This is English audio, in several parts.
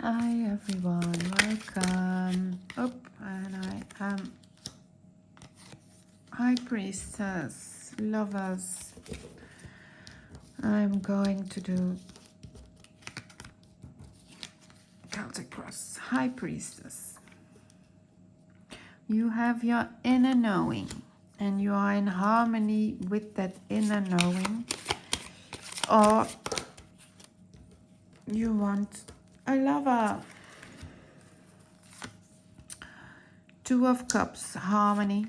Hi everyone, welcome. Oh, and I am High Priestess, Lovers. I'm going to do Celtic Cross. High Priestess. You have your inner knowing, and you are in harmony with that inner knowing, or you want a lover. Two of Cups, harmony.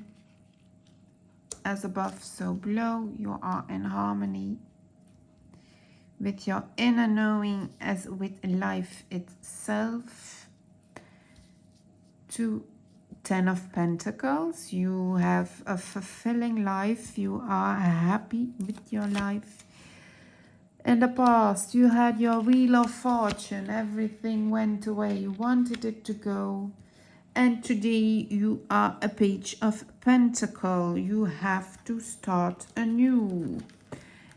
As above, so below. You are in harmony with your inner knowing as with life itself. To 10 of Pentacles, you have a fulfilling life. You are happy with your life. In the past, you had your Wheel of Fortune. Everything went away. You wanted it to go. And today you are a Page of Pentacle. You have to start anew.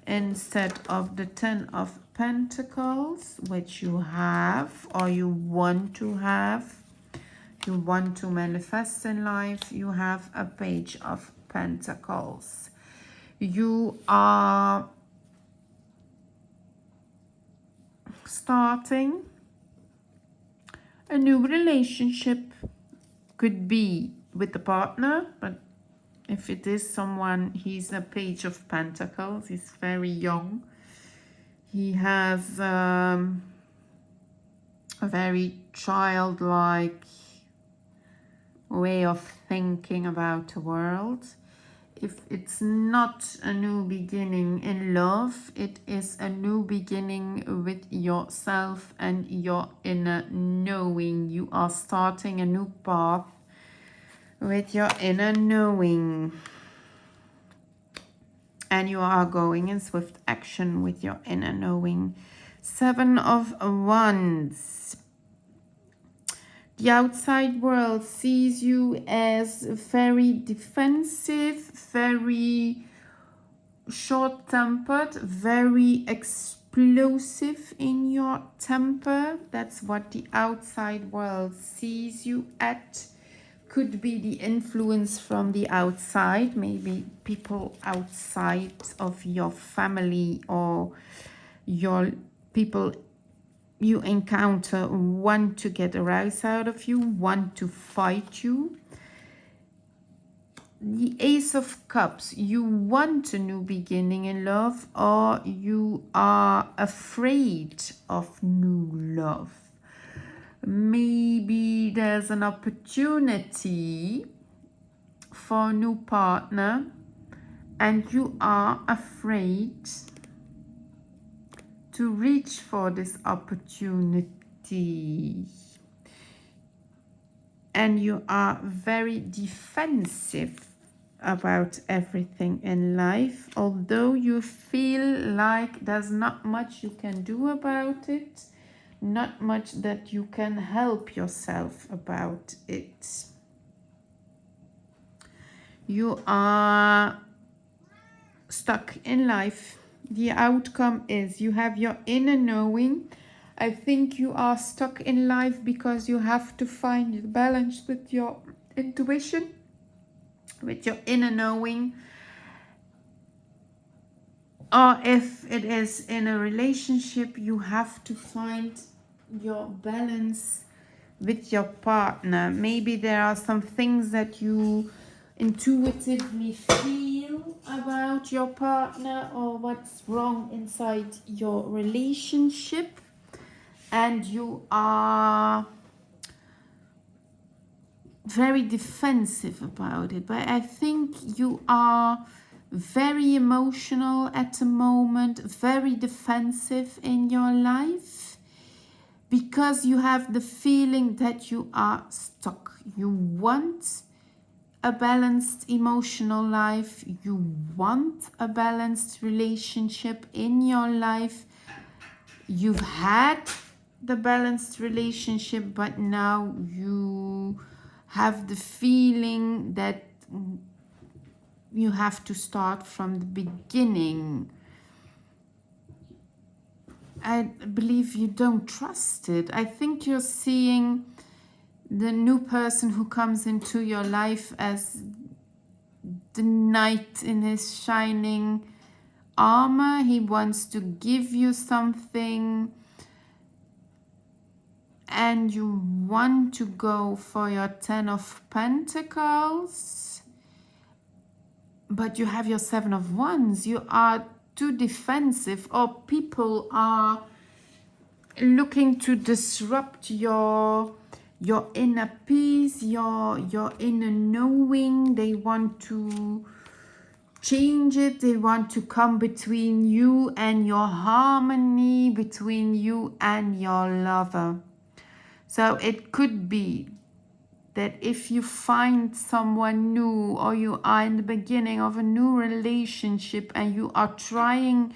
Instead of the 10 of Pentacles, which you have or you want to have, you want to manifest in life, you have a Page of Pentacles. You are starting a new relationship. Could be with a partner, but if it is someone, he's a Page of Pentacles, he's very young. He has a very childlike way of thinking about the world. If it's not a new beginning in love, it is a new beginning with yourself and your inner knowing. You are starting a new path with your inner knowing. And you are going in swift action with your inner knowing. 7 of Wands. The outside world sees you as very defensive, very short-tempered, very explosive in your temper. That's what the outside world sees you at. Could be the influence from the outside, maybe people outside of your family or your people you encounter want to get a rise out of you, want to fight you. The Ace of Cups, you want a new beginning in love, or you are afraid of new love. Maybe there's an opportunity for a new partner and you are afraid to reach for this opportunity, and you are very defensive about everything in life, although you feel like there's not much you can do about it, not much that you can help yourself about it. You are stuck in life. The outcome is you have your inner knowing. I think you are stuck in life because you have to find the balance with your intuition, with your inner knowing. Or if it is in a relationship, you have to find your balance with your partner. Maybe there are some things that you intuitively feel about your partner or what's wrong inside your relationship, and you are very defensive about it. But I think you are very emotional at the moment, very defensive in your life, because you have the feeling that you are stuck. You want a balanced emotional life, you want a balanced relationship in your life. You've had the balanced relationship, but now you have the feeling that you have to start from the beginning. I believe you don't trust it. I think you're seeing the new person who comes into your life as the knight in his shining armor. He wants to give you something and you want to go for your 10 of Pentacles, but you have your 7 of Wands. You are too defensive, or people are looking to disrupt your inner peace, your inner knowing. They want to change it. They want to come between you and your harmony, between you and your lover. So it could be that if you find someone new, or you are in the beginning of a new relationship and you are trying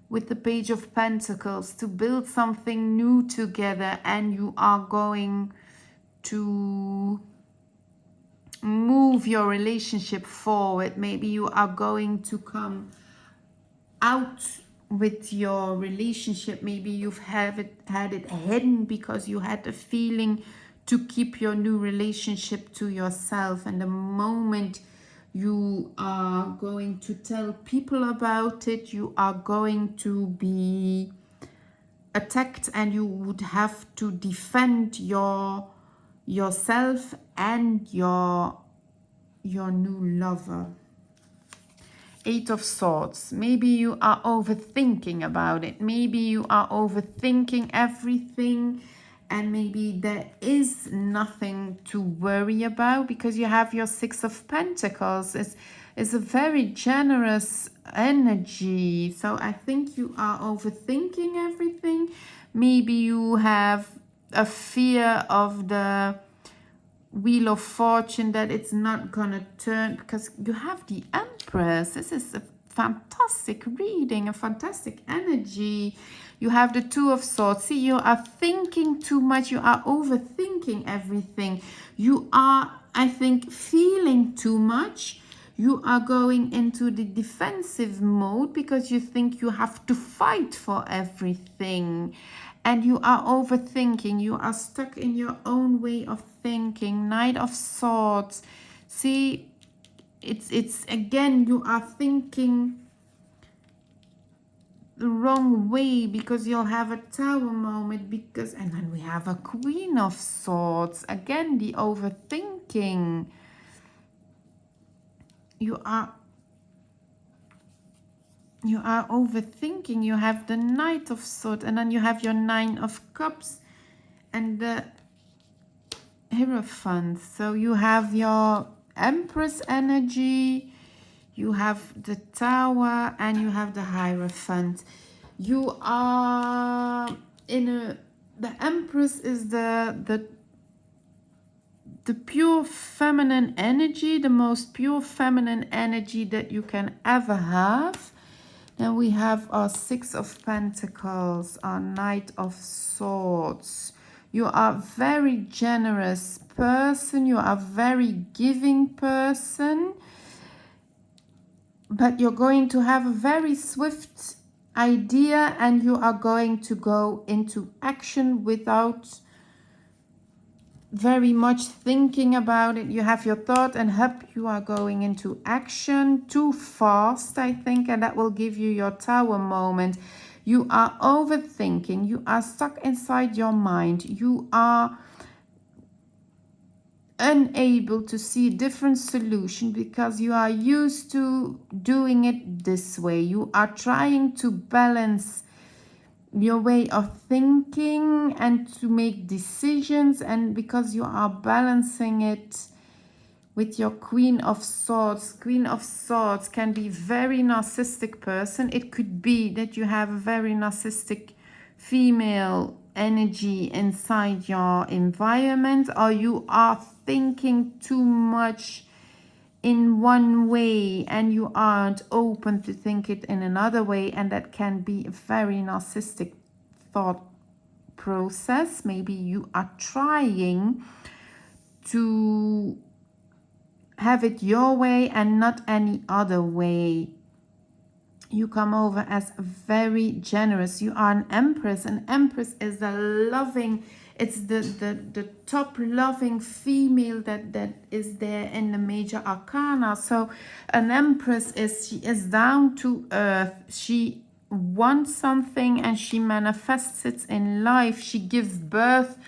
with the Page of Pentacles to build something new together, and you are going to move your relationship forward, maybe you are going to come out with your relationship, maybe you've had it hidden because you had the feeling to keep your new relationship to yourself, and the moment you are going to tell people about it, you are going to be attacked, and you would have to defend yourself and your new lover. 8 of Swords. Maybe you are overthinking about it. Maybe you are overthinking everything, and maybe there is nothing to worry about because you have your 6 of Pentacles. It's a very generous energy. So I think you are overthinking everything. Maybe you have a fear of the Wheel of Fortune, that it's not gonna turn, because you have the Empress. This is a fantastic reading, a fantastic energy. You have the 2 of Swords. See, you are thinking too much. You are overthinking everything. You are, I think, feeling too much. You are going into the defensive mode because you think you have to fight for everything. And you are overthinking. You are stuck in your own way of thinking. Knight of Swords. See, it's again, you are thinking the wrong way because you'll have a Tower moment, because, and then we have a Queen of Swords. Again, the overthinking. You are overthinking. You have the Knight of Swords, and then you have your 9 of Cups and the Hierophant. So you have your Empress energy, you have the Tower, and you have the Hierophant. You are in a, the Empress is the pure feminine energy, the most pure feminine energy that you can ever have. Then we have our 6 of Pentacles, our Knight of Swords. You are a very generous person. You are a very giving person. But you're going to have a very swift idea, and you are going to go into action without very much thinking about it. You have your thought, and up you are going into action too fast, I think, and that will give you your Tower moment. You are overthinking. You are stuck inside your mind. You are unable to see a different solution because you are used to doing it this way. You are trying to balance your way of thinking and to make decisions, and because you are balancing it with your Queen of Swords. Queen of Swords can be very narcissistic person. It could be that you have a very narcissistic female energy inside your environment, or you are thinking too much in one way and you aren't open to think it in another way, and that can be a very narcissistic thought process. Maybe you are trying to have it your way and not any other way. You come over as very generous. You are an empress. An empress is a loving, it's the top loving female that is there in the major arcana. So an empress is, she is down to earth. She wants something and she manifests it in life. She gives birth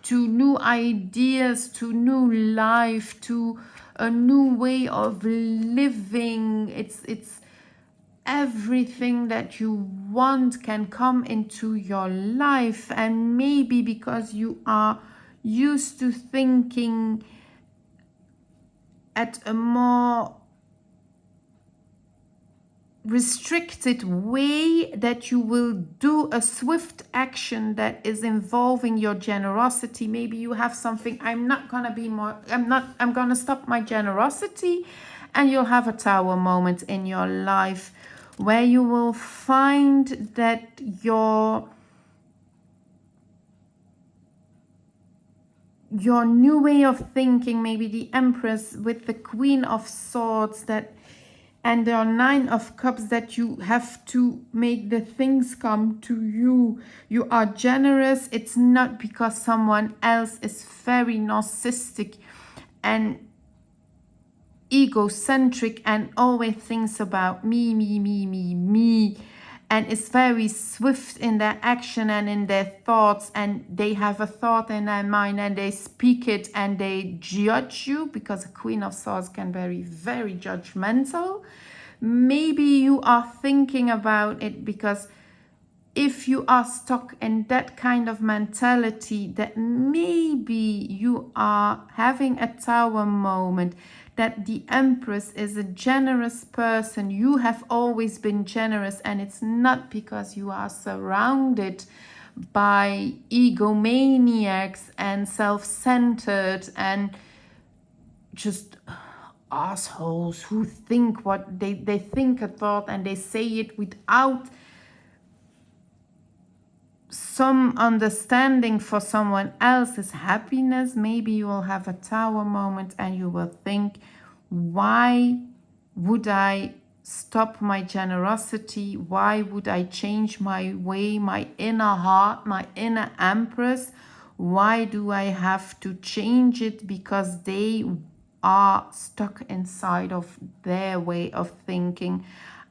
to new ideas, to new life, to a new way of living. It's everything that you want can come into your life. And maybe because you are used to thinking at a more restricted way, that you will do a swift action that is involving your generosity. Maybe you have something, I'm gonna stop my generosity, and you'll have a tower moment in your life where you will find that your new way of thinking, maybe the Empress with the Queen of Swords, that and there are 9 of Cups, that you have to make the things come to you. You are generous. It's not because someone else is very narcissistic and egocentric and always thinks about me, me, me, me, me, and is very swift in their action and in their thoughts, and they have a thought in their mind and they speak it and they judge you, because a Queen of Swords can be very judgmental. Maybe you are thinking about it because if you are stuck in that kind of mentality, that maybe you are having a tower moment, that the Empress is a generous person. You have always been generous, and it's not because you are surrounded by egomaniacs and self-centered and just assholes who think what they think a thought and they say it without some understanding for someone else's happiness. Maybe you will have a tower moment and you will think, why would I stop my generosity? Why would I change my way, my inner heart, my inner Empress? Why do I have to change it? Because they are stuck inside of their way of thinking.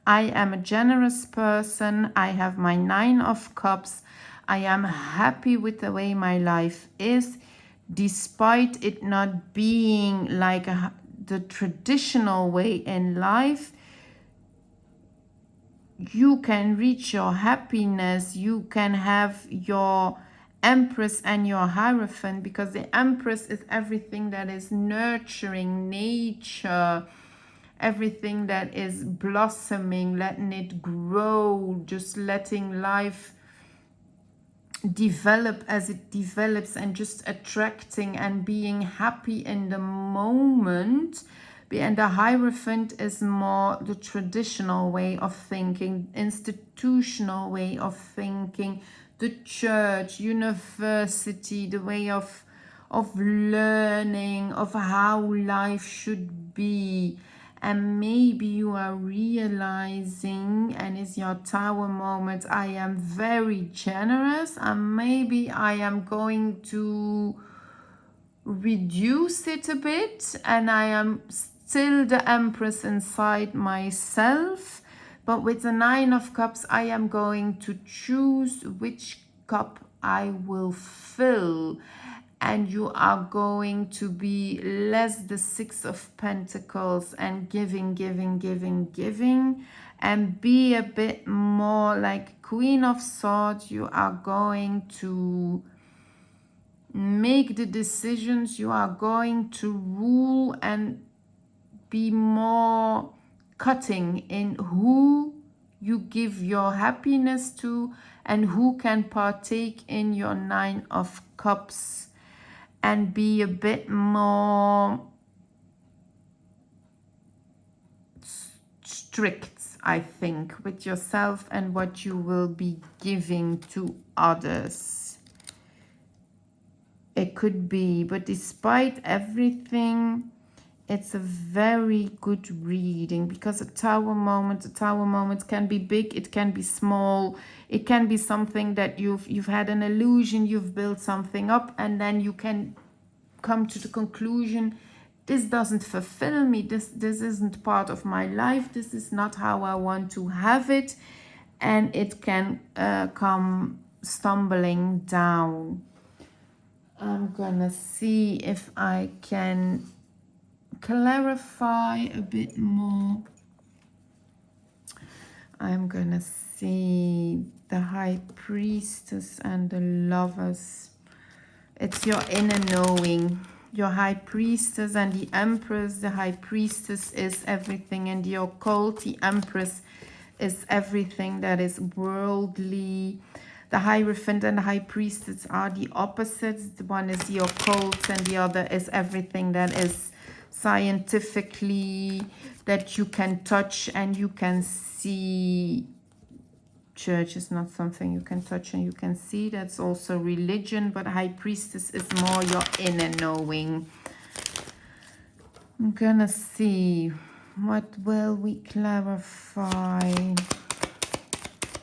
I am a generous person. I have my 9 of Cups. I am happy with the way my life is, despite it not being like the traditional way in life. You can reach your happiness. You can have your Empress and your Hierophant, because the Empress is everything that is nurturing nature, everything that is blossoming, letting it grow, just letting life develop as it develops, and just attracting and being happy in the moment. And the Hierophant is more the traditional way of thinking, institutional way of thinking, the church, university, the way of learning, of how life should be. And maybe you are realizing, and it's your tower moment, I am very generous, and maybe I am going to reduce it a bit, and I am still the Empress inside myself. But with the 9 of Cups, I am going to choose which cup I will fill. And you are going to be less the 6 of Pentacles and giving, giving, giving, giving, and be a bit more like Queen of Swords. You are going to make the decisions. You are going to rule and be more cutting in who you give your happiness to and who can partake in your 9 of Cups. And be a bit more strict, I think, with yourself and what you will be giving to others. It could be, but despite everything, It's a very good reading, because a tower moment can be big, it can be small, it can be something that you've had an illusion, you've built something up, and then you can come to the conclusion, this doesn't fulfill me, this isn't part of my life, this is not how I want to have it, and it can come stumbling down. I'm gonna see if I can clarify a bit more. I'm gonna see the High Priestess and the Lovers. It's your inner knowing. Your High Priestess and the Empress. The High Priestess is everything in the occult. The Empress is everything that is worldly. The Hierophant and the High Priestess are the opposites. The one is the occult and the other is everything that is scientifically, that you can touch and you can see. Church is not something you can touch and you can see. That's also religion, but High Priestess is more your inner knowing. I'm gonna see, what will we clarify?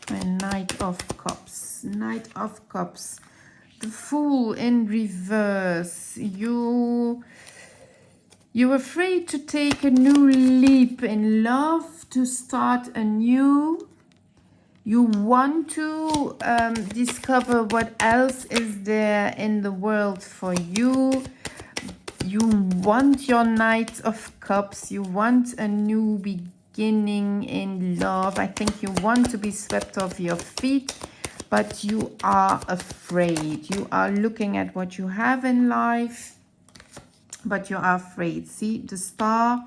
A Knight of Cups. Knight of Cups. The Fool in reverse. You're afraid to take a new leap in love, to start anew. You want to discover what else is there in the world for you. You want your Knight of Cups. You want a new beginning in love. I think you want to be swept off your feet, but you are afraid. You are looking at what you have in life, but you are afraid. See, the Star,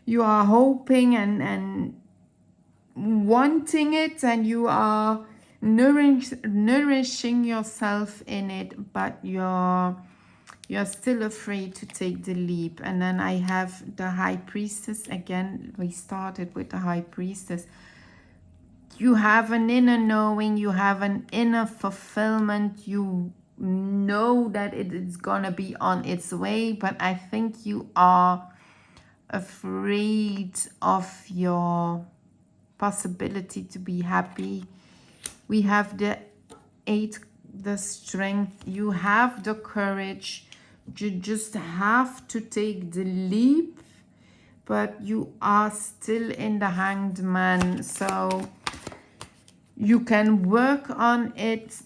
you are hoping and wanting it, and you are nourishing yourself in it, but you're still afraid to take the leap. And then I have the High Priestess again. We started with the High Priestess. You have an inner knowing, you have an inner fulfillment, you know that it is gonna be on its way, but I think you are afraid of your possibility to be happy. We have the 8, the strength. You have the courage. You just have to take the leap, but you are still in the Hanged Man, so you can work on it.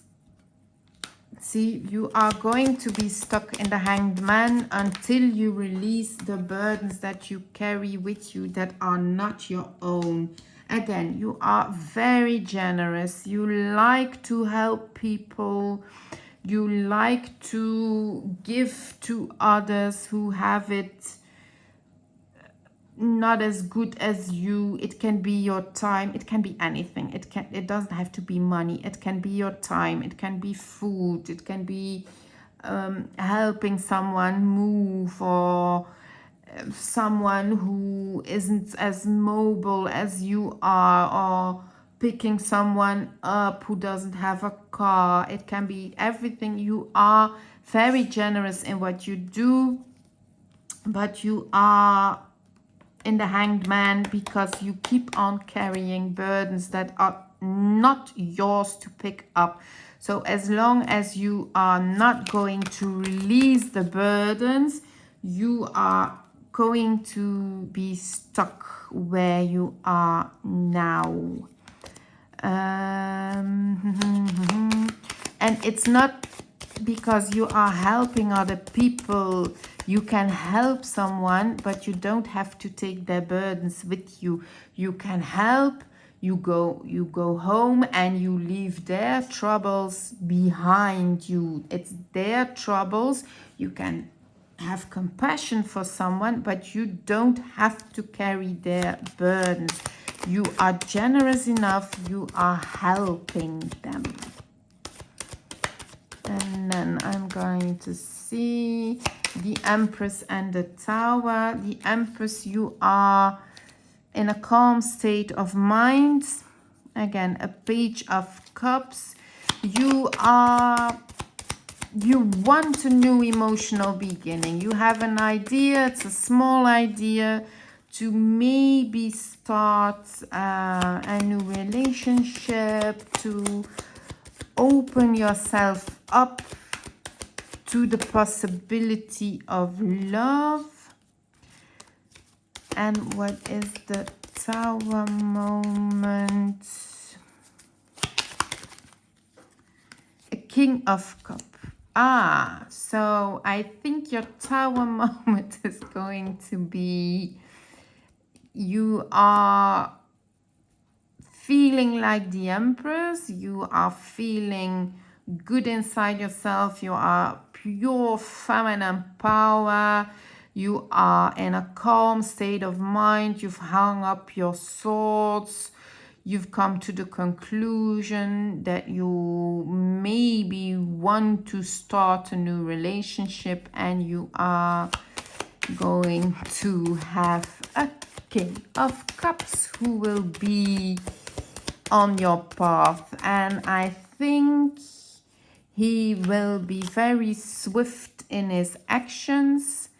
See, you are going to be stuck in the Hanged Man until you release the burdens that you carry with you that are not your own. Again, you are very generous. You like to help people. You like to give to others who have it not as good as you. It can be your time, it can be anything. It doesn't have to be money. It can be your time, it can be food, it can be helping someone move, or someone who isn't as mobile as you are, or picking someone up who doesn't have a car. It can be everything. You are very generous in what you do, but you are in the Hanged Man because you keep on carrying burdens that are not yours to pick up. So as long as you are not going to release the burdens, you are going to be stuck where you are now. And it's not because you are helping other people. You can help someone, but you don't have to take their burdens with you. You can help, you go home and you leave their troubles behind you. It's their troubles. You can have compassion for someone, but you don't have to carry their burdens. You are generous enough, you are helping them. And then I'm going to see the Empress and the Tower. The Empress, you are in a calm state of mind. Again, a Page of Cups. You are you want a new emotional beginning. You have an idea, it's a small idea, to maybe start a new relationship, to open yourself up to the possibility of love. And what is the Tower moment? A King of Cups. Ah, so I think your Tower moment is going to be, you are feeling like the Empress, you are feeling good inside yourself, you are pure feminine power, you are in a calm state of mind, you've hung up your swords, you've come to the conclusion that you maybe want to start a new relationship, and you are going to have a King of Cups who will be on your path. And I think he will be very swift in his actions.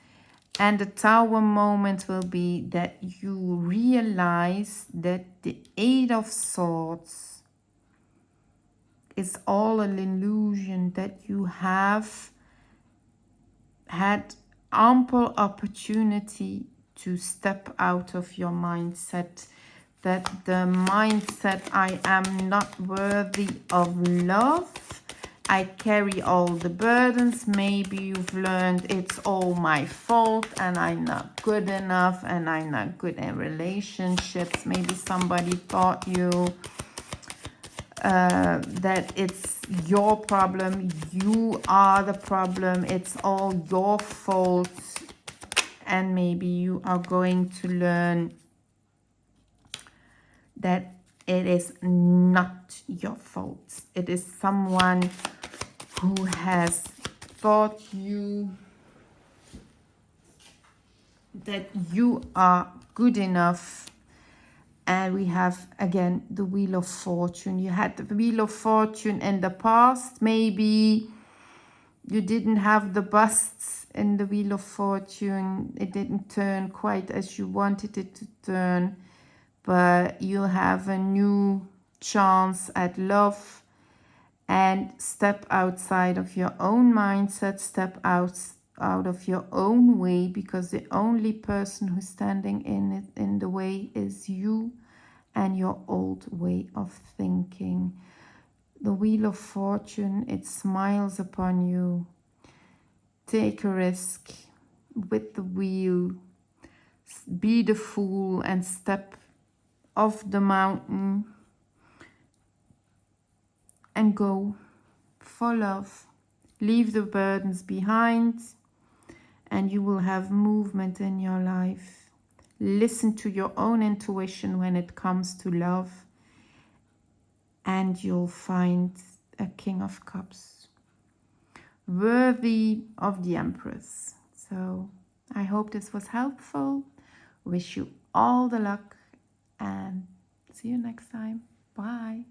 And the Tower moment will be that you realize that the Eight of Swords is all an illusion, that you have had ample opportunity to step out of your mindset, that the mindset, I am not worthy of love, I carry all the burdens. Maybe you've learned it's all my fault and I'm not good enough and I'm not good in relationships. Maybe somebody taught you that it's your problem, you are the problem, it's all your fault. And maybe you are going to learn that it is not your fault. It is someone who has taught you that you are good enough. And we have again the Wheel of Fortune. You had the Wheel of Fortune in the past. Maybe you didn't have the busts in the Wheel of Fortune. It didn't turn quite as you wanted it to turn. But you have a new chance at love. And step outside of your own mindset. Step out of your own way, because the only person who's standing in the way is you and your old way of thinking. The Wheel of Fortune, it smiles upon you. Take a risk with the wheel. Be the fool and step off the mountain and go for love. Leave the burdens behind and you will have movement in your life. Listen to your own intuition when it comes to love, and you'll find a King of Cups worthy of the Empress. So I hope this was helpful. Wish you all the luck and see you next time. Bye.